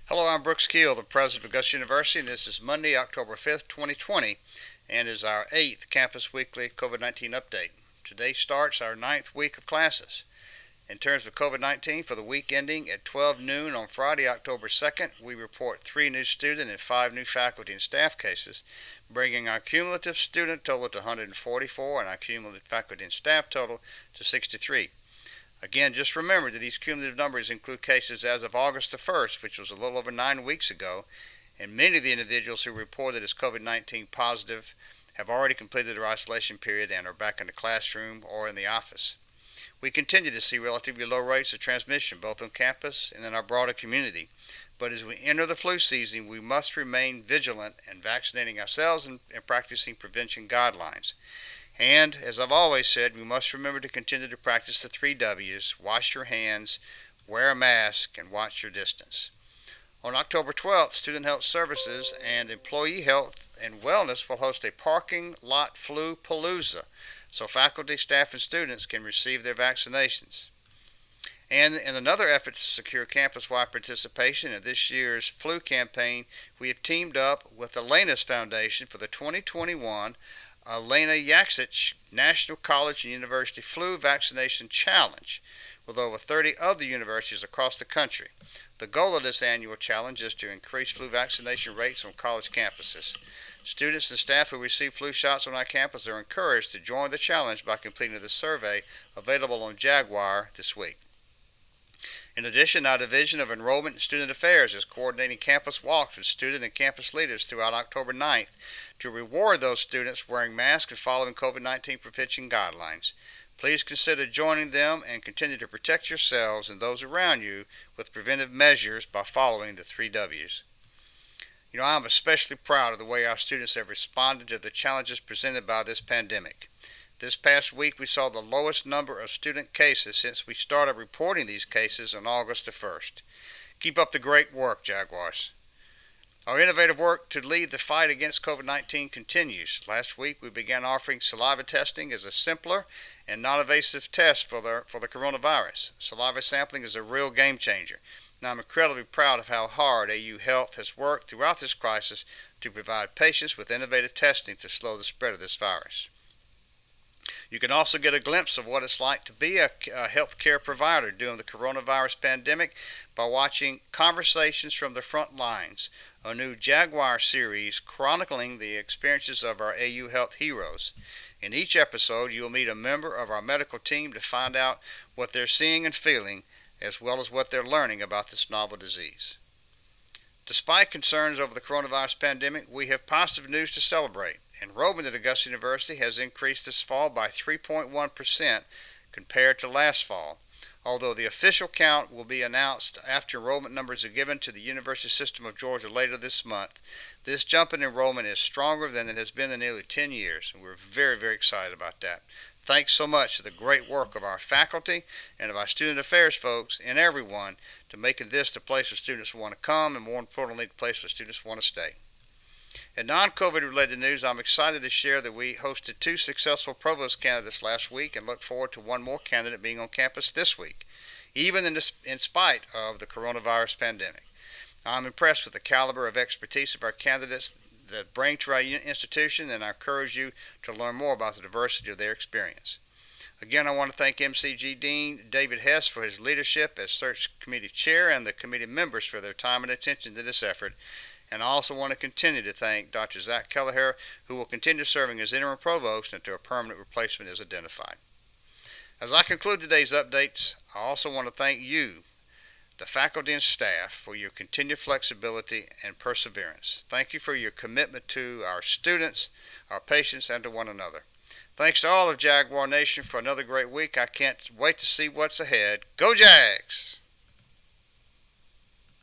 Hello, I'm Keel, the President of Augusta University, and this is Monday, October 5th, 2020, and is our 8th Campus Weekly COVID-19 update. Today starts our 9th week of classes. In terms of COVID-19, for the week ending at 12 noon on Friday, October 2nd, we report 3 new student and 5 new faculty and staff cases, bringing our cumulative student total to 144 and our cumulative faculty and staff total to 63. Again, just remember that these cumulative numbers include cases as of August the 1st, which was a little over 9 weeks ago, and many of the individuals who reported as COVID-19 positive have already completed their isolation period and are back in the classroom or in the office. We continue to see relatively low rates of transmission both on campus and in our broader community, but as we enter the flu season, we must remain vigilant in vaccinating ourselves and practicing prevention guidelines. And, as I've always said, we must remember to continue to practice the 3 W's: wash your hands, wear a mask, and watch your distance. On October 12th, Student Health Services and Employee Health and Wellness will host a parking lot flu palooza, so faculty, staff, and students can receive their vaccinations. And in another effort to secure campus-wide participation in this year's flu campaign, we have teamed up with the Lanus Foundation for the 2021 Elena Yaksich National College and University Flu Vaccination Challenge with over 30 other universities across the country. The goal of this annual challenge is to increase flu vaccination rates on college campuses. Students and staff who receive flu shots on our campus are encouraged to join the challenge by completing the survey available on Jaguar this week. In addition, our Division of Enrollment and Student Affairs is coordinating campus walks with student and campus leaders throughout October 9th to reward those students wearing masks and following COVID-19 prevention guidelines. Please consider joining them and continue to protect yourselves and those around you with preventive measures by following the 3 W's. I'm especially proud of the way our students have responded to the challenges presented by this pandemic. This past week, we saw the lowest number of student cases since we started reporting these cases on August the 1st. Keep up the great work, Jaguars. Our innovative work to lead the fight against COVID-19 continues. Last week, we began offering saliva testing as a simpler and non-invasive test for the coronavirus. Saliva sampling is a real game changer. Now, I'm incredibly proud of how hard AU Health has worked throughout this crisis to provide patients with innovative testing to slow the spread of this virus. You can also get a glimpse of what it's like to be a healthcare provider during the coronavirus pandemic by watching Conversations from the Front Lines, a new Jaguar series chronicling the experiences of our AU Health heroes. In each episode, you'll meet a member of our medical team to find out what they're seeing and feeling, as well as what they're learning about this novel disease. Despite concerns over the coronavirus pandemic, we have positive news to celebrate. Enrollment at Augusta University has increased this fall by 3.1% compared to last fall. Although the official count will be announced after enrollment numbers are given to the University System of Georgia later this month, this jump in enrollment is stronger than it has been in nearly 10 years, and we're very, very excited about that. Thanks so much to the great work of our faculty and of our student affairs folks and everyone to making this the place where students want to come and, more importantly, the place where students want to stay. In non-COVID related news, I'm excited to share that we hosted 2 successful provost candidates last week and look forward to one more candidate being on campus this week, even in spite of the coronavirus pandemic. I'm impressed with the caliber of expertise of our candidates that bring to our institution, and I encourage you to learn more about the diversity of their experience. Again, I want to thank MCG Dean David Hess for his leadership as Search Committee Chair and the committee members for their time and attention to this effort. And I also want to continue to thank Dr. Zach Kelleher, who will continue serving as interim provost until a permanent replacement is identified. As I conclude today's updates, I also want to thank you, the faculty and staff, for your continued flexibility and perseverance. Thank you for your commitment to our students, our patients, and to one another. Thanks to all of Jaguar Nation for another great week. I can't wait to see what's ahead. Go Jags!